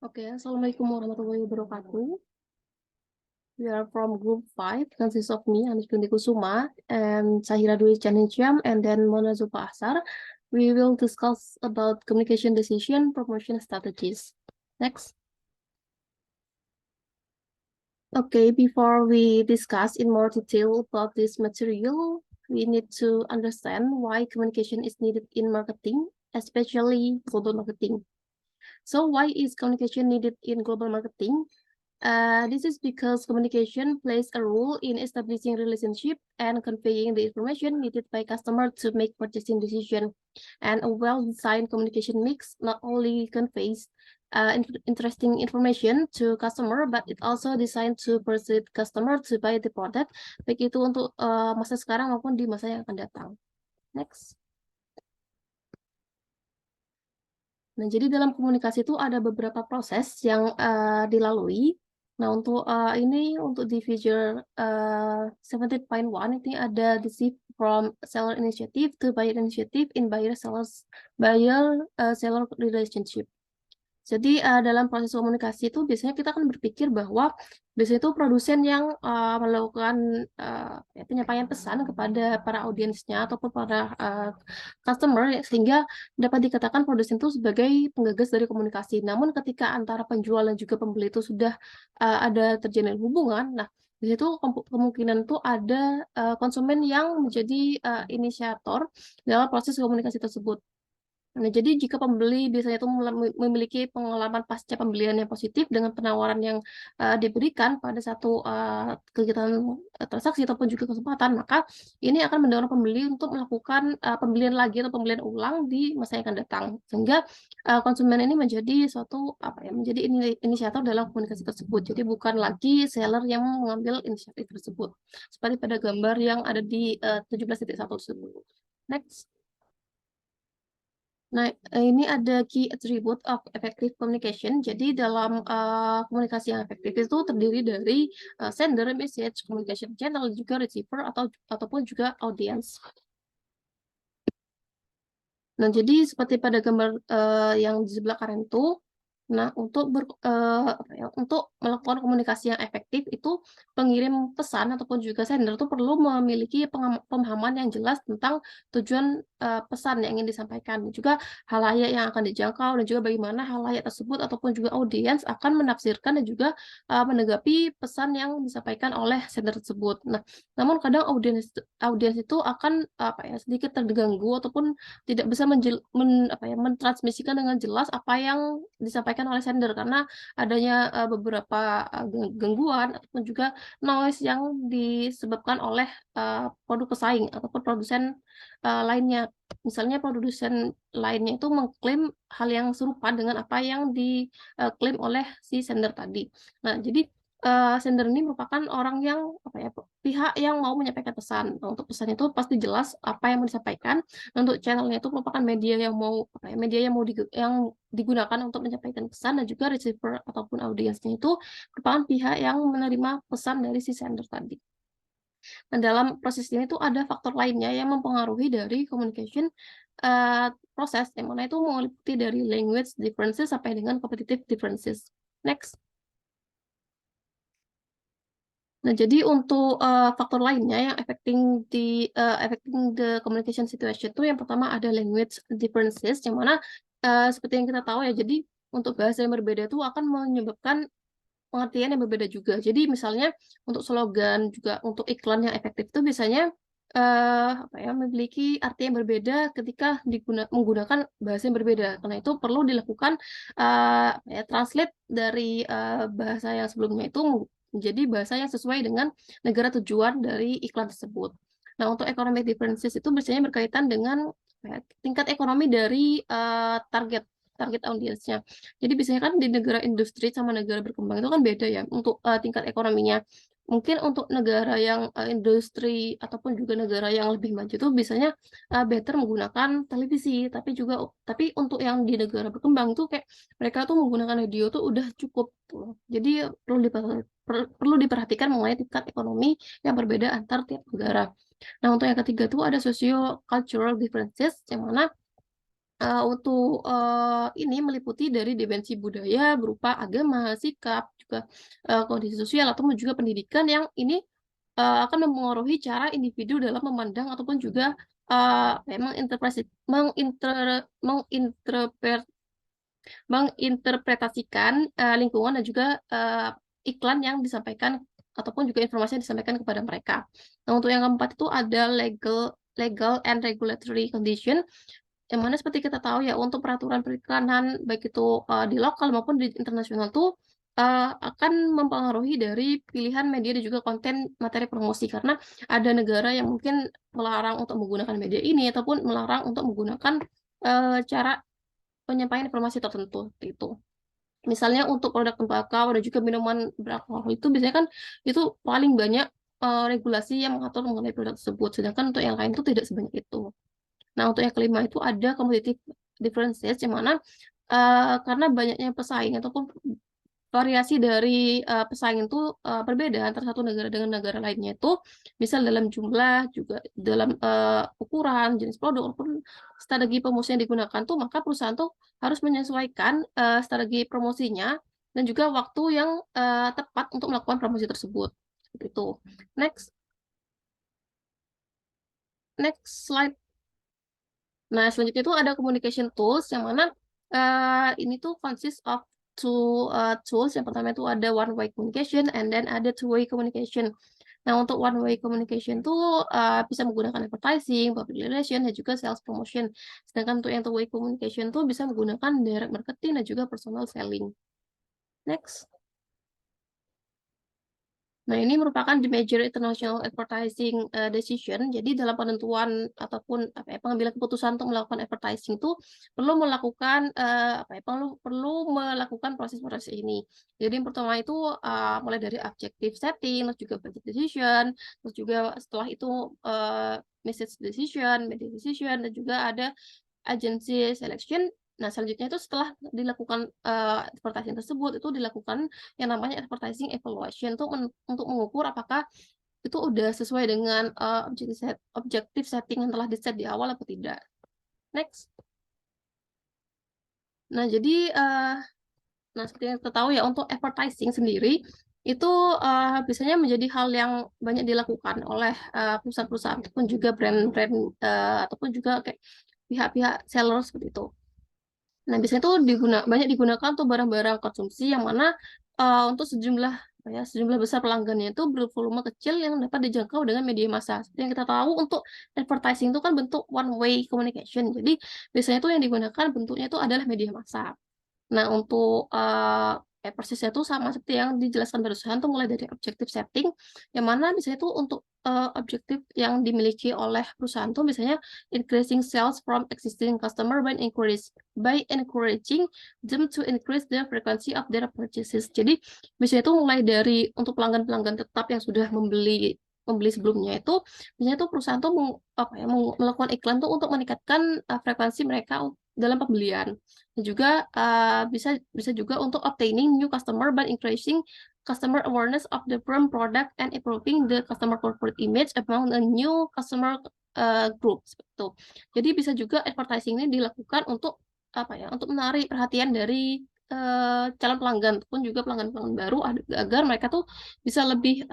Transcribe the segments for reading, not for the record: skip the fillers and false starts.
Oke, Assalamualaikum warahmatullahi wabarakatuh. We are from Group 5, consists of me, Anis Binti Kusuma, and Sahira Dwi Chanensyam, and then Mona Zulfa Ahsar. We will discuss about communication decision promotion strategies. Next. Okay, before we discuss in more detail about this material, we need to understand why communication is needed in marketing, especially global marketing. So why is communication needed in global marketing? This is because communication plays a role in establishing relationship and conveying the information needed by customer to make purchasing decision. And a well-designed communication mix not only conveys interesting information to customer, but it also designed to persuade customer to buy the product, baik itu untuk masa sekarang maupun di masa yang akan datang. Next. Nah, jadi dalam komunikasi itu ada beberapa proses yang dilalui. Nah, untuk ini untuk di feature 17.1 ini ada the shift from seller initiative to buyer initiative in buyer seller relationship. Jadi dalam proses komunikasi itu biasanya kita akan berpikir bahwa biasanya itu produsen yang melakukan penyampaian pesan kepada para audiensnya ataupun para customer sehingga dapat dikatakan produsen itu sebagai penggagas dari komunikasi. Namun ketika antara penjual dan juga pembeli itu sudah ada terjalin hubungan, nah di situ kemungkinan itu ada konsumen yang menjadi inisiator dalam proses komunikasi tersebut. Nah, jadi jika pembeli biasanya itu memiliki pengalaman pasca pembelian yang positif dengan penawaran yang diberikan pada satu kegiatan transaksi ataupun juga kesempatan, maka ini akan mendorong pembeli untuk melakukan pembelian lagi atau pembelian ulang di masa yang akan datang. Sehingga konsumen ini menjadi suatu menjadi inisiator dalam komunikasi tersebut. Jadi bukan lagi seller yang mengambil inisiatif tersebut. Seperti pada gambar yang ada di 17.1 tersebut. Next. Nah, ini ada key attribute of effective communication. Jadi dalam komunikasi yang efektif itu terdiri dari sender, message, communication channel, juga receiver ataupun juga audience. Nah, jadi seperti pada gambar yang di sebelah kanan itu, nah untuk melakukan komunikasi yang efektif itu pengirim pesan ataupun juga sender itu perlu memiliki pemahaman yang jelas tentang tujuan pesan yang ingin disampaikan, juga halayak yang akan dijangkau dan juga bagaimana halayak tersebut ataupun juga audiens akan menafsirkan dan juga menanggapi pesan yang disampaikan oleh sender tersebut. Nah, namun kadang audiens itu akan sedikit terganggu ataupun tidak bisa mentransmisikan dengan jelas apa yang disampaikan oleh sender karena adanya beberapa gangguan ataupun juga noise yang disebabkan oleh produk pesaing ataupun produsen lainnya. Misalnya produsen lainnya itu mengklaim hal yang serupa dengan apa yang diklaim oleh si sender tadi. Nah, jadi sender ini merupakan orang yang pihak yang mau menyampaikan pesan. Nah, untuk pesan itu pasti jelas apa yang mau disampaikan. Untuk channelnya itu merupakan media yang yang digunakan untuk menyampaikan pesan, dan juga receiver ataupun audiensnya itu merupakan pihak yang menerima pesan dari si sender tadi. Nah, dalam proses ini tuh ada faktor lainnya yang mempengaruhi dari communication proses, yang mana itu meliputi dari language differences sampai dengan competitive differences. Next. Nah, jadi untuk faktor lainnya yang affecting the communication situation itu yang pertama ada language differences, yang mana seperti yang kita tahu ya, jadi untuk bahasa yang berbeda itu akan menyebabkan pengertian yang berbeda juga. Jadi misalnya untuk slogan juga untuk iklan yang efektif itu biasanya memiliki arti yang berbeda ketika menggunakan bahasa yang berbeda. Karena itu perlu dilakukan translate dari bahasa yang sebelumnya itu menjadi bahasa yang sesuai dengan negara tujuan dari iklan tersebut. Nah, untuk economic differences itu biasanya berkaitan dengan tingkat ekonomi dari target audiensnya. Jadi biasanya kan di negara industri sama negara berkembang itu kan beda ya untuk tingkat ekonominya. Mungkin untuk negara yang industri ataupun juga negara yang lebih maju itu biasanya better menggunakan televisi, tapi untuk yang di negara berkembang itu kayak mereka tuh menggunakan radio tuh udah cukup tuh. Jadi perlu diperhatikan mengenai tingkat ekonomi yang berbeda antar tiap negara. Nah, untuk yang ketiga tuh ada socio cultural differences, yang mana untuk, ini meliputi dari dimensi budaya berupa agama, sikap, juga, kondisi sosial ataupun juga pendidikan yang ini, akan mempengaruhi cara individu dalam memandang ataupun juga, kayak menginterpretasikan, lingkungan dan juga, iklan yang disampaikan ataupun juga informasi yang disampaikan kepada mereka. Nah, untuk yang keempat itu ada legal legal and regulatory condition, yang mana seperti kita tahu ya, untuk peraturan periklanan baik itu, di lokal maupun di internasional tuh, akan mempengaruhi dari pilihan media dan juga konten materi promosi. Karena ada negara yang mungkin melarang untuk menggunakan media ini ataupun melarang untuk menggunakan, cara penyampaian informasi tertentu, seperti itu. Misalnya untuk produk tembakau dan juga minuman beralkohol itu biasanya kan itu paling banyak, regulasi yang mengatur mengenai produk tersebut, sedangkan untuk yang lain tuh tidak sebanyak itu. Nah, untuk yang kelima itu ada competitive differences, yang mana, karena banyaknya pesaing ataupun variasi dari, pesaing itu, berbeda antara satu negara dengan negara lainnya itu, misal dalam jumlah, juga dalam, ukuran, jenis produk, ataupun strategi promosi yang digunakan tuh, maka perusahaan tuh harus menyesuaikan, strategi promosinya dan juga waktu yang, tepat untuk melakukan promosi tersebut, seperti itu. Next next slide. Nah, selanjutnya itu ada communication tools yang mana, ini tuh consist of tools. Yang pertama itu ada one way communication and then ada two way communication. Nah, untuk one way communication tuh, bisa menggunakan advertising, public relation, dan juga sales promotion. Sedangkan untuk yang two way communication tuh bisa menggunakan direct marketing dan juga personal selling. Next. Nah, ini merupakan the major international advertising, decision. Jadi dalam penentuan ataupun, apa ya, pengambilan keputusan untuk melakukan advertising itu perlu melakukan, apa ya, perlu perlu melakukan proses-proses ini. Jadi yang pertama itu, mulai dari objective setting, terus juga budget decision, terus juga setelah itu, message decision, media decision, dan juga ada agency selection. Nah, selanjutnya itu setelah dilakukan, advertising tersebut, itu dilakukan yang namanya advertising evaluation tuh untuk mengukur apakah itu udah sesuai dengan, objective setting yang telah di-set di awal atau tidak. Next. Nah, jadi, nah seperti yang kita tahu ya, untuk advertising sendiri itu, biasanya menjadi hal yang banyak dilakukan oleh, perusahaan-perusahaan ataupun juga brand-brand, ataupun juga kayak pihak-pihak seller seperti itu. Nah, biasanya tuh banyak digunakan untuk barang-barang konsumsi yang mana, untuk sejumlah apa ya, sejumlah besar pelanggannya itu bervolume kecil yang dapat dijangkau dengan media massa. Seperti yang kita tahu untuk advertising itu kan bentuk one way communication. Jadi, biasanya tuh yang digunakan bentuknya itu adalah media massa. Nah, untuk, kayak persisnya tuh sama seperti yang dijelaskan barusan tuh, mulai dari objective setting, yang mana biasanya tuh untuk, objektif yang dimiliki oleh perusahaan tuh biasanya increasing sales from existing customer by encouraging them to increase the frequency of their purchases. Jadi, biasanya tuh mulai dari untuk pelanggan-pelanggan tetap yang sudah membeli membeli sebelumnya itu, biasanya tuh perusahaan tuh apa ya, melakukan iklan tuh untuk meningkatkan, frekuensi mereka dalam pembelian. Dan juga, bisa bisa juga untuk obtaining new customer by increasing customer awareness of the firm product and improving the customer corporate image among the new customer, group, seperti itu. Jadi bisa juga advertising ini dilakukan untuk, apa ya, untuk menarik perhatian dari, calon pelanggan ataupun juga pelanggan-pelanggan baru agar mereka tuh bisa lebih,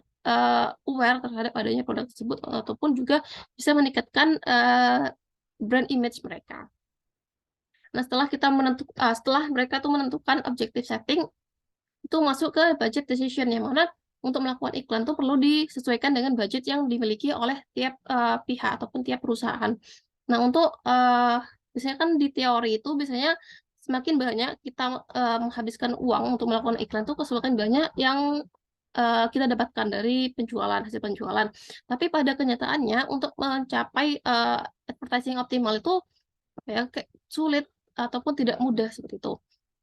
aware terhadap adanya produk tersebut ataupun juga bisa meningkatkan, brand image mereka. Nah, setelah mereka tuh menentukan objective setting, itu masuk ke budget decision, yang mana untuk melakukan iklan tuh perlu disesuaikan dengan budget yang dimiliki oleh tiap, pihak ataupun tiap perusahaan. Nah, untuk, biasanya kan di teori itu biasanya semakin banyak kita, menghabiskan uang untuk melakukan iklan tuh semakin banyak yang, kita dapatkan dari hasil penjualan. Tapi pada kenyataannya untuk mencapai, advertising optimal itu apa ya, kayak sulit ataupun tidak mudah seperti itu.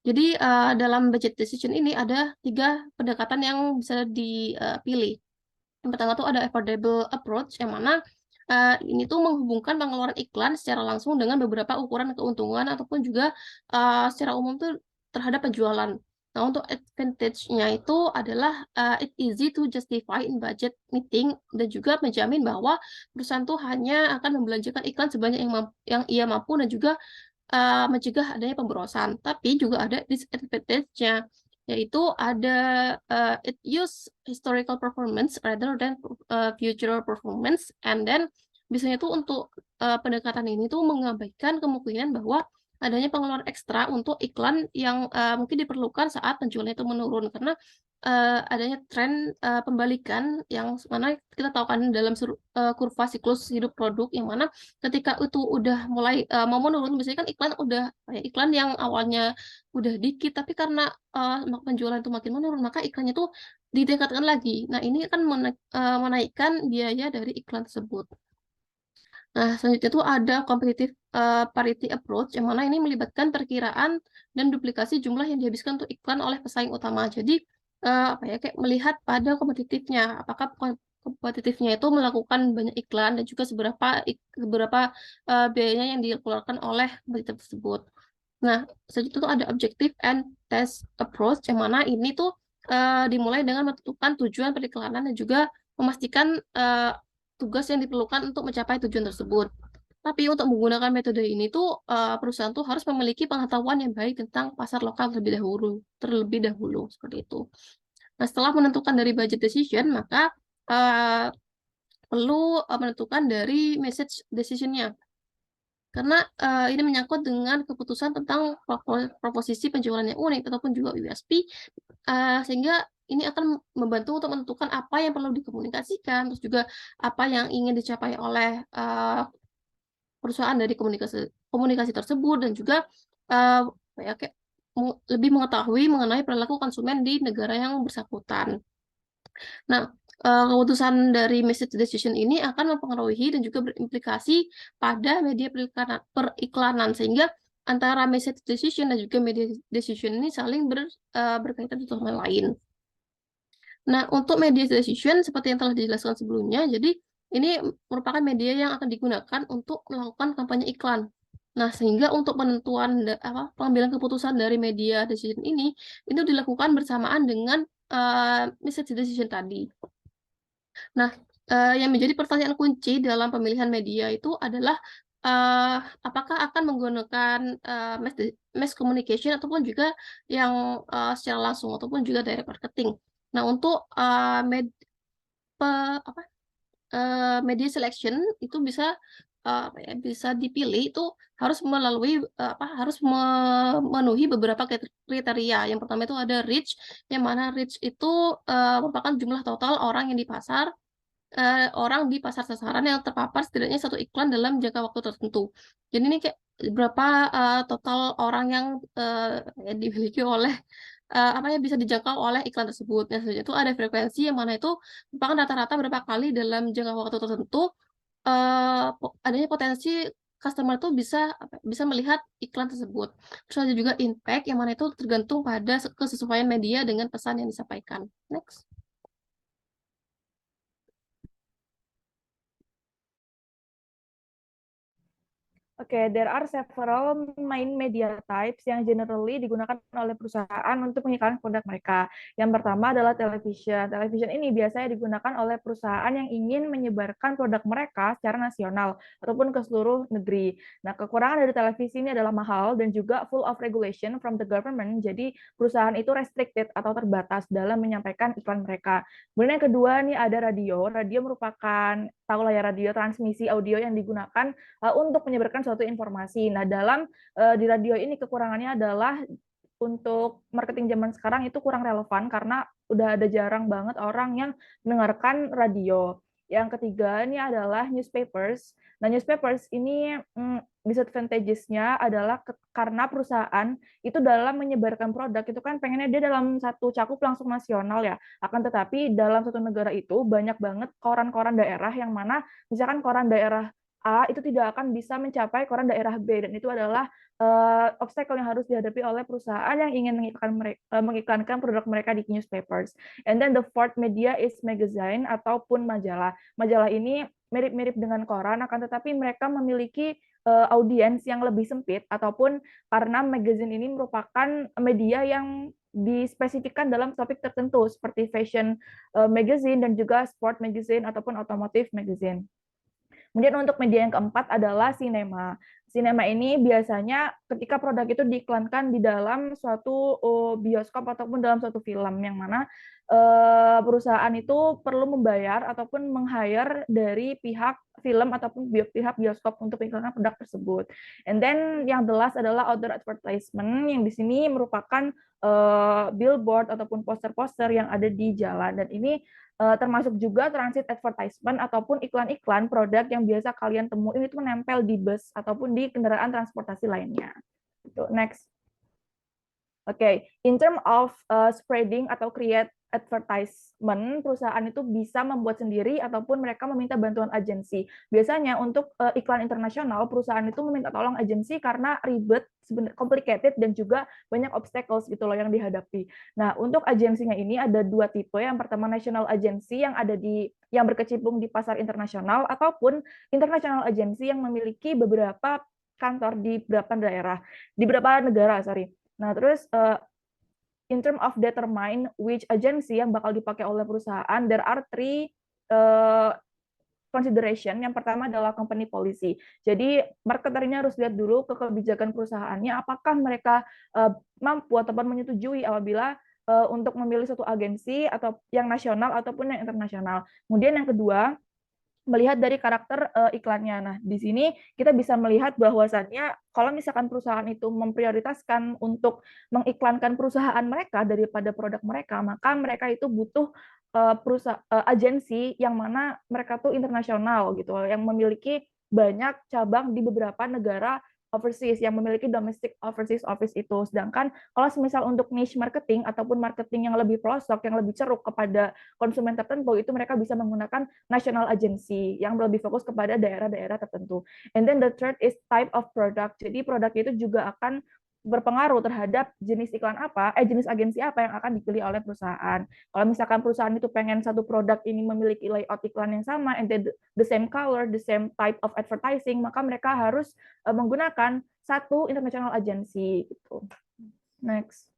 Jadi, dalam budget decision ini ada 3 pendekatan yang bisa dipilih. Yang pertama tuh ada affordable approach, yang mana, ini tuh menghubungkan pengeluaran iklan secara langsung dengan beberapa ukuran keuntungan ataupun juga, secara umum tuh terhadap penjualan. Nah, untuk advantage-nya itu adalah, it easy to justify in budget meeting, dan juga menjamin bahwa perusahaan tuh hanya akan membelanjakan iklan sebanyak yang ia mampu, dan juga mencegah adanya pemborosan. Tapi juga ada disadvantage-nya, yaitu ada it use historical performance rather than future performance, and then biasanya tuh untuk pendekatan ini tuh mengabaikan kemungkinan bahwa adanya pengeluaran ekstra untuk iklan yang mungkin diperlukan saat penjualan itu menurun, karena adanya tren pembalikan yang mana kita tahu kan dalam kurva siklus hidup produk, yang mana ketika itu udah mulai mau menurun, biasanya kan iklan udah iklan yang awalnya udah dikit, tapi karena penjualan itu makin menurun, maka iklannya tuh ditingkatkan lagi. Nah, ini kan menaikkan biaya dari iklan tersebut. Nah, selanjutnya itu ada competitive parity approach, yang mana ini melibatkan perkiraan dan duplikasi jumlah yang dihabiskan untuk iklan oleh pesaing utama. Jadi, apa ya, kayak melihat pada kompetitifnya, apakah kompetitifnya itu melakukan banyak iklan dan juga seberapa biayanya yang dikeluarkan oleh kompetitif tersebut. Nah, selanjutnya itu ada objective and test approach, yang mana ini tuh dimulai dengan menentukan tujuan periklanan dan juga memastikan tugas yang diperlukan untuk mencapai tujuan tersebut. Tapi untuk menggunakan metode ini tuh perusahaan tuh harus memiliki pengetahuan yang baik tentang pasar lokal terlebih dahulu seperti itu. Nah, setelah menentukan dari budget decision, maka perlu menentukan dari message decision-nya. Karena ini menyangkut dengan keputusan tentang proposisi penjualan yang unik ataupun juga USP, sehingga ini akan membantu untuk menentukan apa yang perlu dikomunikasikan, terus juga apa yang ingin dicapai oleh perusahaan dari komunikasi tersebut, dan juga ya, kayak lebih mengetahui mengenai perilaku konsumen di negara yang bersangkutan. Nah, keputusan dari message decision ini akan mempengaruhi dan juga berimplikasi pada media periklanan, sehingga antara message decision dan juga media decision ini saling berkaitan satu sama lain. Nah, untuk media decision seperti yang telah dijelaskan sebelumnya, jadi ini merupakan media yang akan digunakan untuk melakukan kampanye iklan. Nah, sehingga untuk penentuan pengambilan keputusan dari media decision ini itu dilakukan bersamaan dengan message decision tadi. Nah, yang menjadi pertanyaan kunci dalam pemilihan media itu adalah apakah akan menggunakan mass communication ataupun juga yang secara langsung ataupun juga direct marketing. Nah, untuk media selection itu bisa bisa dipilih itu harus harus memenuhi beberapa kriteria. Yang pertama itu ada reach, yang mana reach itu merupakan jumlah total orang yang di pasar orang di pasar sasaran yang terpapar setidaknya satu iklan dalam jangka waktu tertentu. Jadi ini kayak berapa total orang yang dimiliki oleh bisa dijangkau oleh iklan tersebut. Yang selanjutnya itu ada frekuensi, yang mana itu merupakan rata-rata berapa kali dalam jangka waktu tertentu adanya potensi customer itu bisa melihat iklan tersebut. Terus ada juga impact, yang mana itu tergantung pada kesesuaian media dengan pesan yang disampaikan. Next. Oke, there are several main media types yang generally digunakan oleh perusahaan untuk mengiklankan produk mereka. Yang pertama adalah television. Television ini biasanya digunakan oleh perusahaan yang ingin menyebarkan produk mereka secara nasional ataupun ke seluruh negeri. Nah, kekurangan dari televisi ini adalah mahal dan juga full of regulation from the government. Jadi, perusahaan itu restricted atau terbatas dalam menyampaikan iklan mereka. Kemudian yang kedua nih ada radio. Radio merupakan, tahulah ya, radio transmisi audio yang digunakan untuk menyebarkan suatu informasi. Nah, di radio ini kekurangannya adalah untuk marketing zaman sekarang itu kurang relevan karena udah ada jarang banget orang yang mendengarkan radio. Yang ketiga ini adalah newspapers. Nah, newspapers ini disadvantages-nya adalah karena perusahaan itu dalam menyebarkan produk itu kan pengennya dia dalam satu cakup langsung nasional ya. Akan tetapi dalam satu negara itu banyak banget koran-koran daerah yang mana misalkan koran daerah A itu tidak akan bisa mencapai koran daerah B, dan itu adalah obstacle yang harus dihadapi oleh perusahaan yang ingin mengiklankan produk mereka di newspapers. And then the fourth media is magazine ataupun majalah. Majalah ini mirip-mirip dengan koran, akan tetapi mereka memiliki audiens yang lebih sempit, ataupun karena magazine ini merupakan media yang dispesifikkan dalam topik tertentu seperti fashion magazine dan juga sport magazine ataupun automotive magazine. Kemudian untuk media yang keempat adalah sinema. Sinema ini biasanya ketika produk itu diiklankan di dalam suatu bioskop ataupun dalam suatu film yang mana perusahaan itu perlu membayar ataupun meng-hire dari pihak film ataupun pihak bioskop untuk mengiklankan produk tersebut. And then yang the last adalah outdoor advertisement yang di sini merupakan billboard ataupun poster-poster yang ada di jalan, dan ini termasuk juga transit advertisement ataupun iklan-iklan produk yang biasa kalian temuin itu menempel di bus ataupun di kendaraan transportasi lainnya. Next. Oke, in term of spreading atau create advertisement, perusahaan itu bisa membuat sendiri ataupun mereka meminta bantuan agensi. Biasanya untuk iklan internasional, perusahaan itu meminta tolong agensi karena ribet, complicated, dan juga banyak obstacles gitu loh yang dihadapi. Nah, untuk agensinya ini ada dua tipe. Yang pertama national agency yang berkecimpung di pasar internasional, ataupun international agency yang memiliki beberapa kantor di beberapa negara, sorry. Nah, terus in term of determine which agency yang bakal dipakai oleh perusahaan, there are three consideration. Yang pertama adalah company policy. Jadi marketer ini harus lihat dulu ke kebijakan perusahaannya, apakah mereka mampu ataupun menyetujui apabila untuk memilih suatu agensi atau yang nasional ataupun yang internasional. Kemudian yang kedua, melihat dari karakter iklannya. Nah, di sini kita bisa melihat bahwasannya kalau misalkan perusahaan itu memprioritaskan untuk mengiklankan perusahaan mereka daripada produk mereka, maka mereka itu butuh agensi yang mana mereka tuh internasional gitu, yang memiliki banyak cabang di beberapa negara overseas, yang memiliki domestic overseas office itu. Sedangkan kalau semisal untuk niche marketing ataupun marketing yang lebih pelosok, yang lebih ceruk kepada konsumen tertentu, itu mereka bisa menggunakan national agency yang lebih fokus kepada daerah-daerah tertentu. And then the third is type of product. Jadi produk itu juga akan berpengaruh terhadap jenis jenis agensi apa yang akan dipilih oleh perusahaan. Kalau misalkan perusahaan itu pengen satu produk ini memiliki layout iklan yang sama, and then the same color, the same type of advertising, maka mereka harus menggunakan satu international agency gitu. Next.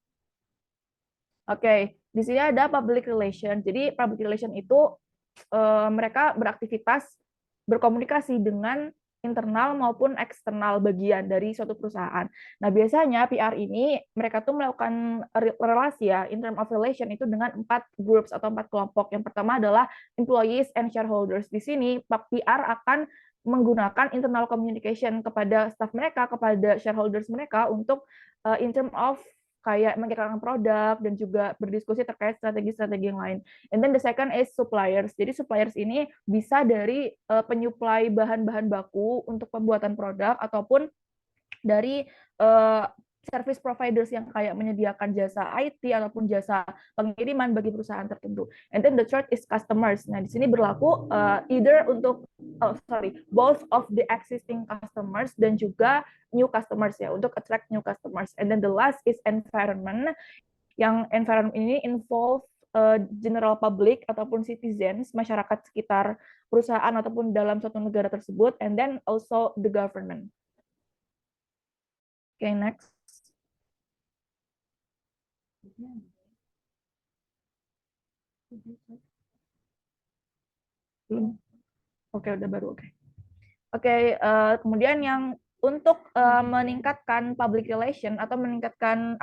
Oke, di sini ada public relation. Jadi public relation itu mereka beraktivitas berkomunikasi dengan internal maupun eksternal bagian dari suatu perusahaan. Nah, biasanya PR ini mereka tuh melakukan relasi ya, in term of relation itu dengan 4 groups atau 4 kelompok. Yang pertama adalah employees and shareholders. Di sini PR akan menggunakan internal communication kepada staff mereka, kepada shareholders mereka untuk in term of kayak mengiklankan produk dan juga berdiskusi terkait strategi-strategi yang lain. And then the second is suppliers. Jadi suppliers ini bisa dari penyuplai bahan-bahan baku untuk pembuatan produk ataupun dari service providers yang kayak menyediakan jasa IT ataupun jasa pengiriman bagi perusahaan tertentu. And then the third is customers. Nah, di sini berlaku either untuk both of the existing customers dan juga new customers ya, untuk attract new customers. And then the last is environment. Yang environment ini involve general public ataupun citizens, masyarakat sekitar perusahaan ataupun dalam suatu negara tersebut, and then also the government. Okay, next. Oke, udah baru. Oke, kemudian yang untuk meningkatkan public relation atau meningkatkan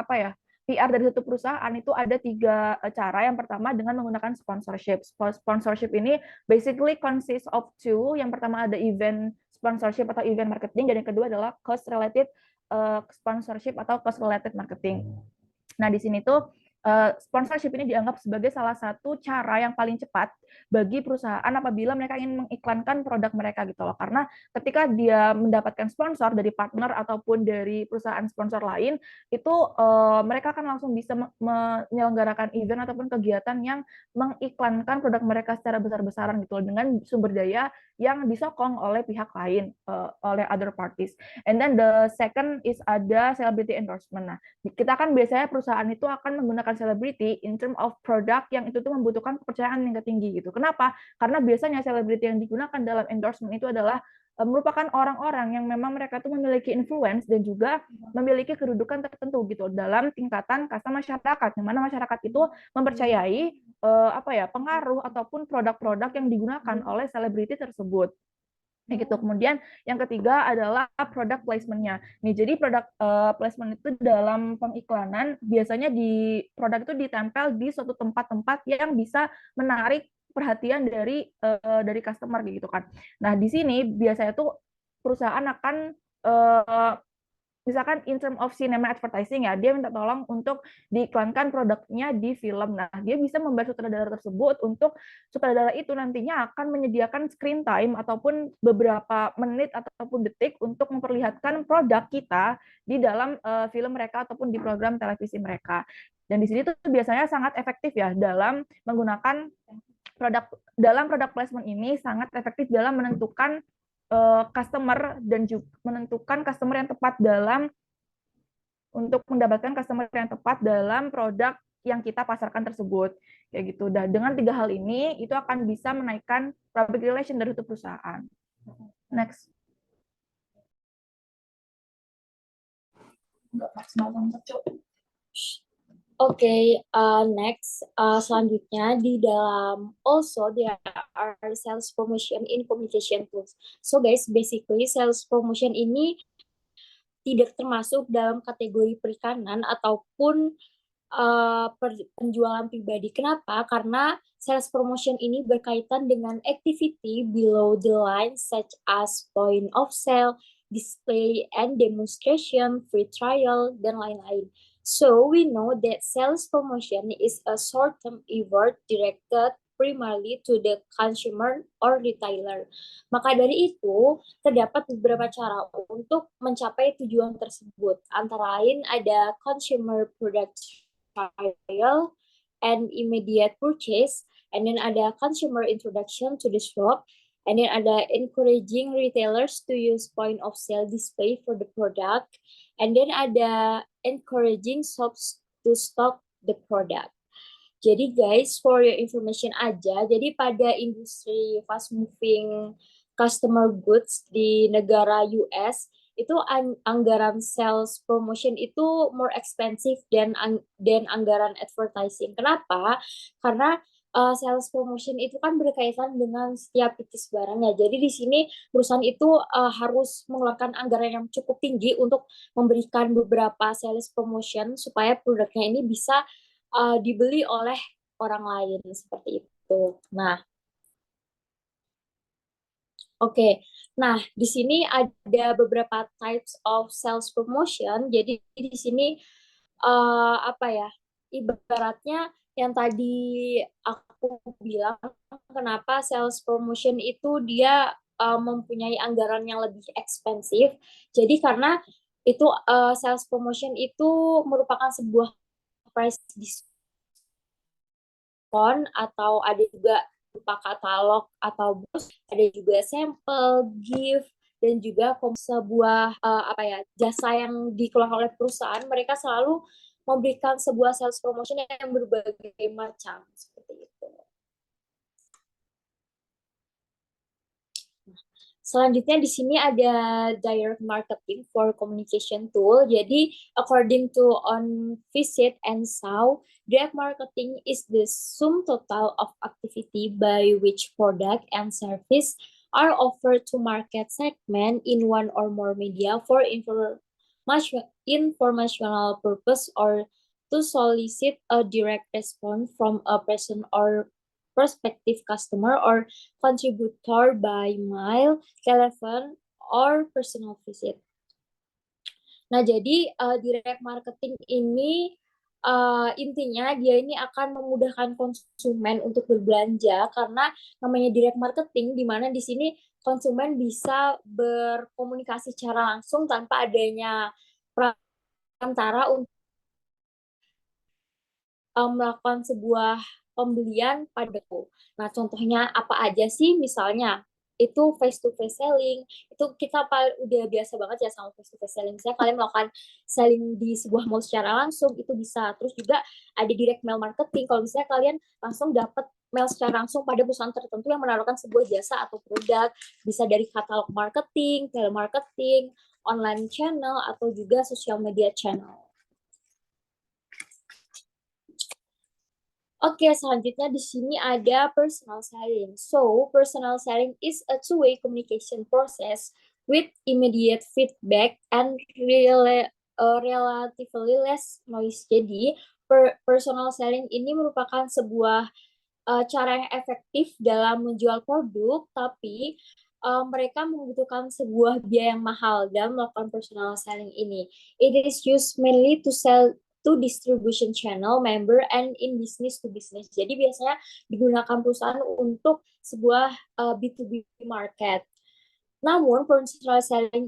PR dari satu perusahaan itu ada 3 cara. Yang pertama dengan menggunakan sponsorship. Sponsorship ini basically consists of 2. Yang pertama ada event sponsorship atau event marketing, dan yang kedua adalah cost related sponsorship atau cost related marketing. Nah, di sini tuh sponsorship ini dianggap sebagai salah satu cara yang paling cepat bagi perusahaan apabila mereka ingin mengiklankan produk mereka gitu loh. Karena ketika dia mendapatkan sponsor dari partner ataupun dari perusahaan sponsor lain, itu mereka akan langsung bisa menyelenggarakan event ataupun kegiatan yang mengiklankan produk mereka secara besar-besaran gitu loh, dengan sumber daya yang disokong oleh pihak lain, oleh other parties. And then the second is ada celebrity endorsement. Nah, kita kan biasanya perusahaan itu akan menggunakan selebriti in term of produk yang itu tuh membutuhkan kepercayaan yang tinggi gitu. Kenapa? Karena biasanya selebriti yang digunakan dalam endorsement itu adalah merupakan orang-orang yang memang mereka tuh memiliki influence dan juga memiliki kedudukan tertentu gitu dalam tingkatan kasta masyarakat, yang mana masyarakat itu mempercayai pengaruh ataupun produk-produk yang digunakan oleh selebriti tersebut. Kayak gitu. Kemudian yang ketiga adalah product placement-nya. Nih, jadi product placement itu dalam pengiklanan biasanya di produk itu ditempel di suatu tempat-tempat yang bisa menarik perhatian dari customer gitu kan. Nah, di sini biasanya tuh perusahaan akan misalkan in term of cinema advertising ya, dia minta tolong untuk diiklankan produknya di film. Nah, dia bisa membayar sutradara tersebut untuk sutradara itu nantinya akan menyediakan screen time ataupun beberapa menit ataupun detik untuk memperlihatkan produk kita di dalam film mereka ataupun di program televisi mereka. Dan di sini tuh biasanya sangat efektif ya dalam menggunakan produk placement ini sangat efektif dalam menentukan customer dan juga menentukan customer yang tepat dalam untuk mendapatkan customer yang tepat dalam produk yang kita pasarkan tersebut kayak gitu. Dan dengan 3 hal ini itu akan bisa menaikkan public relation dari itu perusahaan. Next. Okay, next, selanjutnya di dalam also there are sales promotion in communication tools. So guys, basically sales promotion ini tidak termasuk dalam kategori perikanan ataupun penjualan pribadi. Kenapa? Karena sales promotion ini berkaitan dengan activity below the line such as point of sale, display and demonstration, free trial, dan lain-lain. So we know that sales promotion is a short-term effort directed primarily to the consumer or retailer. Maka dari itu, terdapat beberapa cara untuk mencapai tujuan tersebut. Antara lain ada consumer product trial and immediate purchase, and then ada consumer introduction to the shop, and then ada encouraging retailers to use point of sale display for the product, and then ada encouraging shops to stock the product. Jadi guys, for your information aja, jadi pada industri fast moving customer goods di negara US, itu anggaran sales promotion itu more expensive dan anggaran advertising. Kenapa? Karena sales promotion itu kan berkaitan dengan setiap piece barangnya. Jadi di sini perusahaan itu harus mengeluarkan anggaran yang cukup tinggi untuk memberikan beberapa sales promotion supaya produknya ini bisa dibeli oleh orang lain seperti itu. Nah, oke. Nah, di sini ada beberapa types of sales promotion. Jadi di sini apa ya? Ibaratnya yang tadi aku bilang kenapa sales promotion itu dia mempunyai anggaran yang lebih ekspensif. Jadi karena itu sales promotion itu merupakan sebuah price diskon atau ada juga berupa katalog atau bus, ada juga sampel, gift, dan juga sebuah apa ya jasa yang dikelola oleh perusahaan. Mereka selalu memberikan sebuah sales promotion yang berbagai macam seperti itu. Selanjutnya di sini ada direct marketing for communication tool. Jadi according to on visit and Saw, direct marketing is the sum total of activity by which product and service are offered to market segment in one or more media for informational purpose or to solicit a direct response from a person or prospective customer or contributor by mail, telephone, or personal visit. Nah, jadi direct marketing ini intinya dia ini akan memudahkan konsumen untuk berbelanja karena namanya direct marketing di mana di sini konsumen bisa berkomunikasi secara langsung tanpa adanya perantara untuk melakukan sebuah pembelian padaku. Nah, contohnya apa aja sih? Misalnya, itu face-to-face selling. Itu kita udah biasa banget ya sama face-to-face selling. Misalnya kalian melakukan selling di sebuah mall secara langsung, itu bisa. Terus juga ada direct mail marketing. Kalau misalnya kalian langsung dapat mail secara langsung pada perusahaan tertentu yang menawarkan sebuah jasa atau produk. Bisa dari katalog marketing, telemarketing, online channel, atau juga social media channel. Oke, selanjutnya di sini ada personal selling. So, personal selling is a two-way communication process with immediate feedback and relatively less noise. Jadi, personal selling ini merupakan sebuah cara yang efektif dalam menjual produk, tapi mereka membutuhkan sebuah biaya yang mahal dalam melakukan personal selling ini. It is used mainly to sell to distribution channel, member, and in business to business. Jadi biasanya digunakan perusahaan untuk sebuah B2B market. Namun, personal selling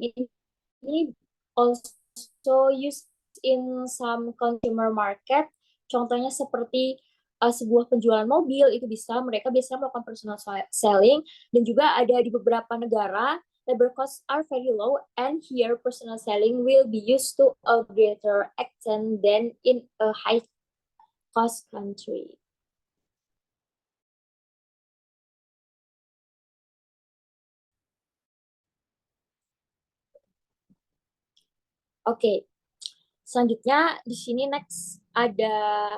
ini also used in some consumer market. Contohnya seperti sebuah penjualan mobil, itu mereka biasanya melakukan personal selling, dan juga ada di beberapa negara labor costs are very low, and here personal selling will be used to a greater extent than in a high cost country. Oke, selanjutnya di sini next ada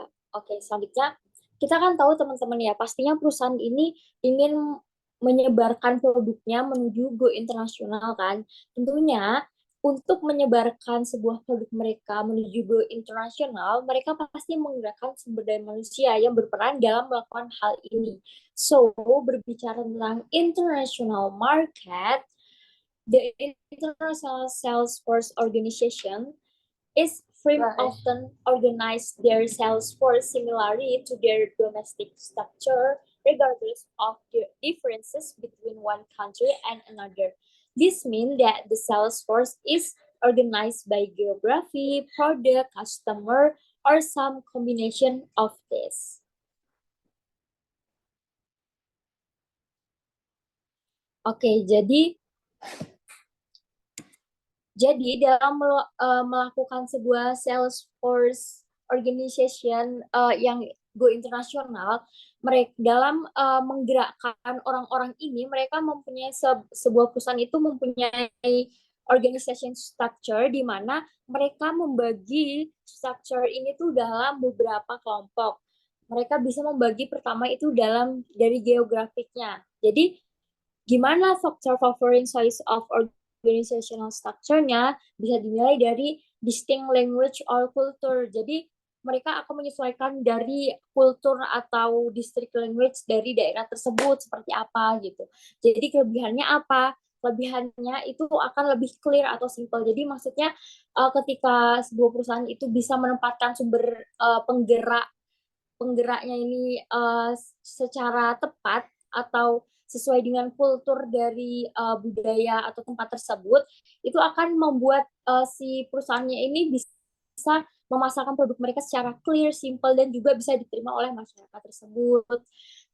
selanjutnya kita kan tahu teman-teman ya, pastinya perusahaan ini ingin menyebarkan produknya menuju go internasional kan. Tentunya untuk menyebarkan sebuah produk mereka menuju go internasional, mereka pasti menggunakan sumber daya manusia yang berperan dalam melakukan hal ini. So, berbicara tentang international market, the International Sales Force Organization is firm often organize their sales force similarly to their domestic structure, regardless of the differences between one country and another. This means that the sales force is organized by geography, product, customer, or some combination of this. Oke, jadi dalam melakukan sebuah sales force organization yang go internasional, mereka dalam menggerakkan orang-orang ini, mereka mempunyai sebuah perusahaan itu mempunyai organization structure di mana mereka membagi structure ini tuh dalam beberapa kelompok. Mereka bisa membagi pertama itu dari geografiknya. Jadi gimana faktor favoring size of organizational structure-nya bisa dinilai dari distinct language or culture. Jadi mereka akan menyesuaikan dari kultur atau district language dari daerah tersebut seperti apa gitu. Jadi kelebihannya apa? Kelebihannya itu akan lebih clear atau simple. Jadi maksudnya ketika sebuah perusahaan itu bisa menempatkan sumber penggeraknya ini secara tepat atau sesuai dengan kultur dari budaya atau tempat tersebut, itu akan membuat si perusahaannya ini bisa memasarkan produk mereka secara clear, simple, dan juga bisa diterima oleh masyarakat tersebut.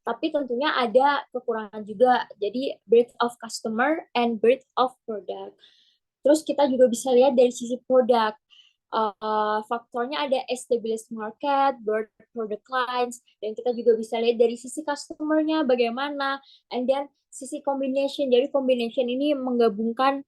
Tapi tentunya ada kekurangan juga, jadi breadth of customer and breadth of product. Terus kita juga bisa lihat dari sisi produk. Faktornya ada established market, broad product lines, dan kita juga bisa lihat dari sisi customer-nya bagaimana, and then sisi combination. Jadi combination ini menggabungkan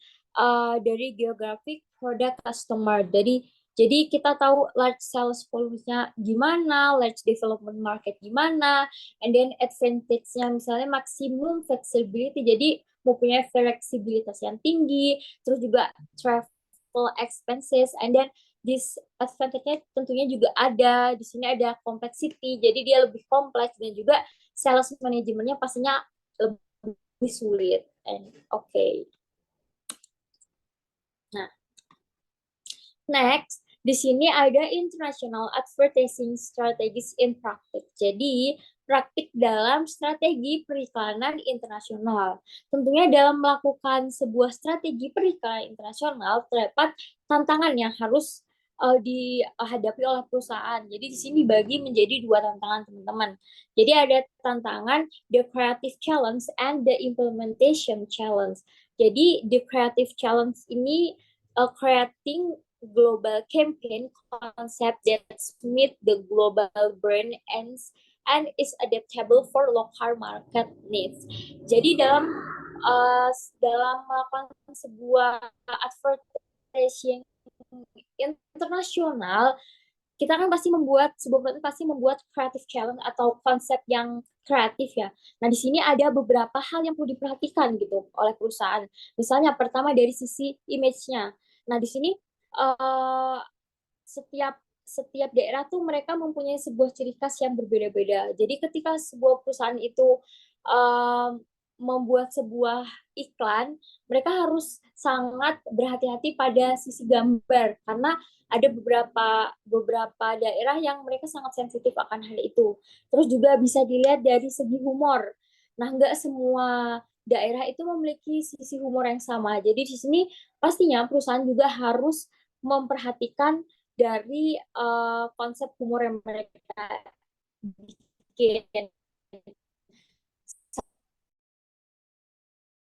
dari geographic, product, customer. Jadi kita tahu large sales volume-nya gimana, large development market gimana, and then advantage-nya misalnya maksimum flexibility, jadi mempunyai fleksibilitas yang tinggi, terus juga travel expenses, and then disadvantage-nya tentunya juga ada. Di sini ada complexity, jadi dia lebih kompleks, dan juga sales manajemennya pastinya lebih sulit. Nah, next, di sini ada international advertising strategies in practice. Jadi, praktik dalam strategi periklanan internasional. Tentunya dalam melakukan sebuah strategi periklanan internasional terdapat tantangan yang harus dihadapi oleh perusahaan. Jadi di sini dibagi menjadi dua tantangan, teman-teman. Jadi ada tantangan the creative challenge and the implementation challenge. Jadi the creative challenge ini creating global campaign concept that meet the global brand and is adaptable for local market needs. Jadi dalam melakukan sebuah advertising internasional, kita kan pasti membuat sebuah perusahaan pasti membuat creative challenge atau konsep yang kreatif ya. Nah, di sini ada beberapa hal yang perlu diperhatikan gitu oleh perusahaan. Misalnya pertama dari sisi image-nya. Nah, di sini uh, setiap setiap daerah tuh mereka mempunyai sebuah ciri khas yang berbeda-beda. Jadi ketika sebuah perusahaan itu um, membuat sebuah iklan, mereka harus sangat berhati-hati pada sisi gambar karena ada beberapa beberapa daerah yang mereka sangat sensitif akan hal itu. Terus juga bisa dilihat dari segi humor. Nah, nggak semua daerah itu memiliki sisi humor yang sama. Jadi di sini pastinya perusahaan juga harus memperhatikan dari konsep humor yang mereka bikin.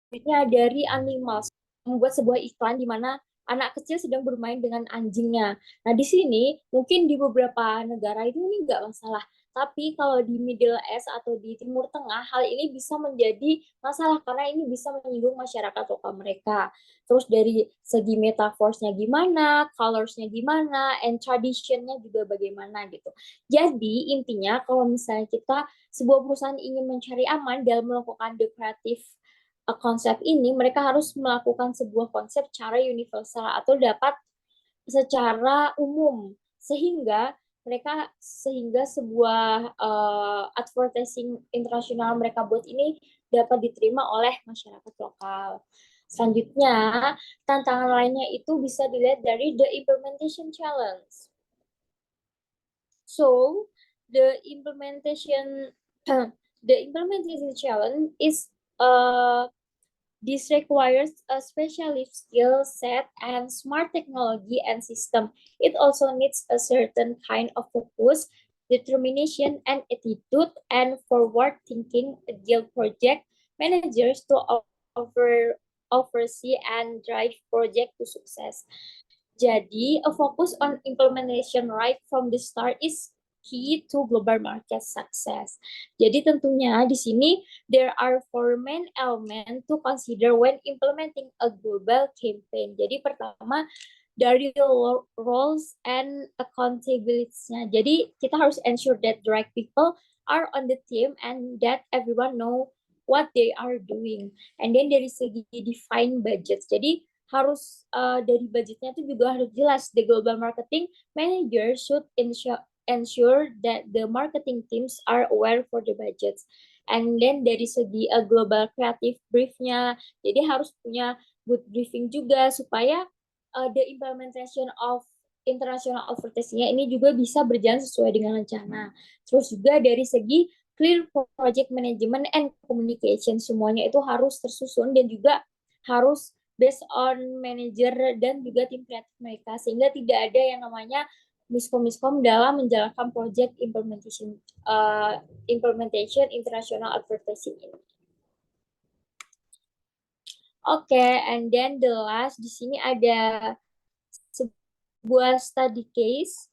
Selanjutnya dari animals, membuat sebuah iklan di mana anak kecil sedang bermain dengan anjingnya. Nah, di sini mungkin di beberapa negara itu ini nggak masalah. Tapi kalau di Middle East atau di Timur Tengah, hal ini bisa menjadi masalah karena ini bisa menyinggung masyarakat lokal mereka. Terus dari segi metaforsnya gimana, colorsnya gimana, and traditionnya juga bagaimana gitu. Jadi intinya kalau misalnya kita sebuah perusahaan ingin mencari aman dalam melakukan the creative konsep ini, mereka harus melakukan sebuah konsep cara universal atau dapat secara umum sehingga sebuah advertising internasional mereka buat ini dapat diterima oleh masyarakat lokal. Selanjutnya, tantangan lainnya itu bisa dilihat dari the implementation challenge. So, the implementation the implementation challenge is this requires a specialist skill set and smart technology and system. It also needs a certain kind of focus, determination, and attitude, and forward thinking agile project managers to oversee and drive project to success. Jadi, a focus on implementation right from the start is key to global market success. Jadi tentunya di sini there are four main elements to consider when implementing a global campaign. Jadi pertama dari roles and accountabilities-nya. Jadi kita harus ensure that the right people are on the team and that everyone know what they are doing. And then dari segi define budget. Jadi harus dari budgetnya itu juga harus jelas. The global marketing manager should ensure that the marketing teams are aware for the budgets. And then dari segi global creative briefnya, jadi harus punya good briefing juga supaya the implementation of international advertising-nya ini juga bisa berjalan sesuai dengan rencana. Terus juga dari segi clear project management and communication, semuanya itu harus tersusun dan juga harus based on manager dan juga tim kreatif mereka, sehingga tidak ada yang namanya miskom dalam menjalankan project implementation international advertising ini. Oke, and then the last di sini ada sebuah study case.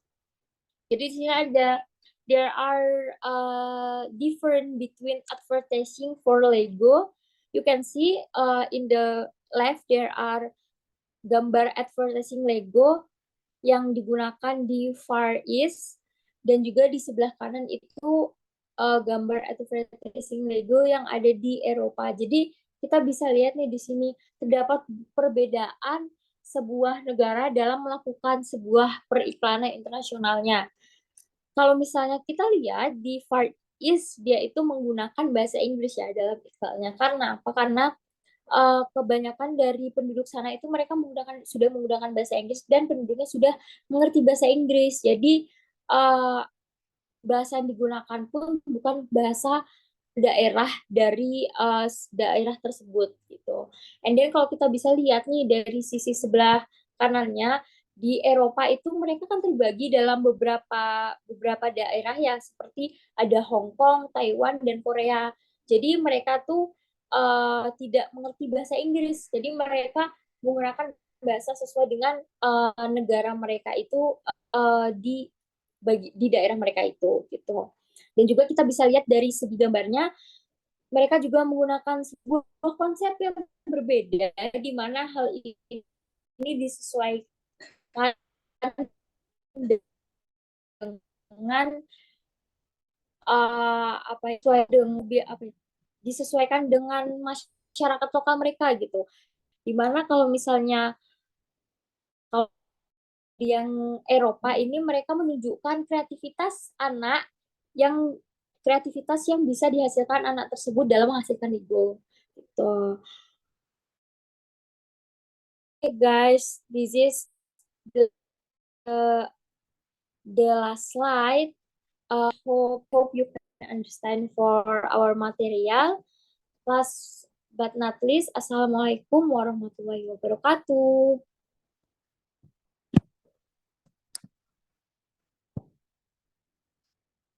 Jadi di sini ada there are different between advertising for Lego. You can see in the left there are gambar advertising Lego yang digunakan di Far East, dan juga di sebelah kanan itu gambar advertising Lego yang ada di Eropa. Jadi kita bisa lihat nih di sini terdapat perbedaan sebuah negara dalam melakukan sebuah periklanan internasionalnya. Kalau misalnya kita lihat di Far East, dia itu menggunakan bahasa Inggris ya dalam iklannya. Karena apa? Karena kebanyakan dari penduduk sana itu mereka sudah menggunakan bahasa Inggris dan penduduknya sudah mengerti bahasa Inggris. Jadi bahasa yang digunakan pun bukan bahasa daerah dari daerah tersebut gitu. And then kalau kita bisa lihat nih dari sisi sebelah kanannya, di Eropa itu mereka kan terbagi dalam beberapa daerah ya, seperti ada Hong Kong, Taiwan, dan Korea. Jadi mereka tuh tidak mengerti bahasa Inggris. Jadi mereka menggunakan bahasa sesuai dengan negara mereka itu di daerah mereka itu gitu. Dan juga kita bisa lihat dari segi gambarnya, mereka juga menggunakan sebuah konsep yang berbeda, di mana hal ini disesuaikan dengan sesuai dengan disesuaikan dengan masyarakat lokal mereka gitu. Dimana kalau misalnya kalau yang Eropa ini mereka menunjukkan kreativitas yang bisa dihasilkan anak tersebut dalam menghasilkan Lego gitu. Okay, guys, this is the last slide. Hope you can understand for our material. Last but not least, Assalamualaikum warahmatullahi wabarakatuh.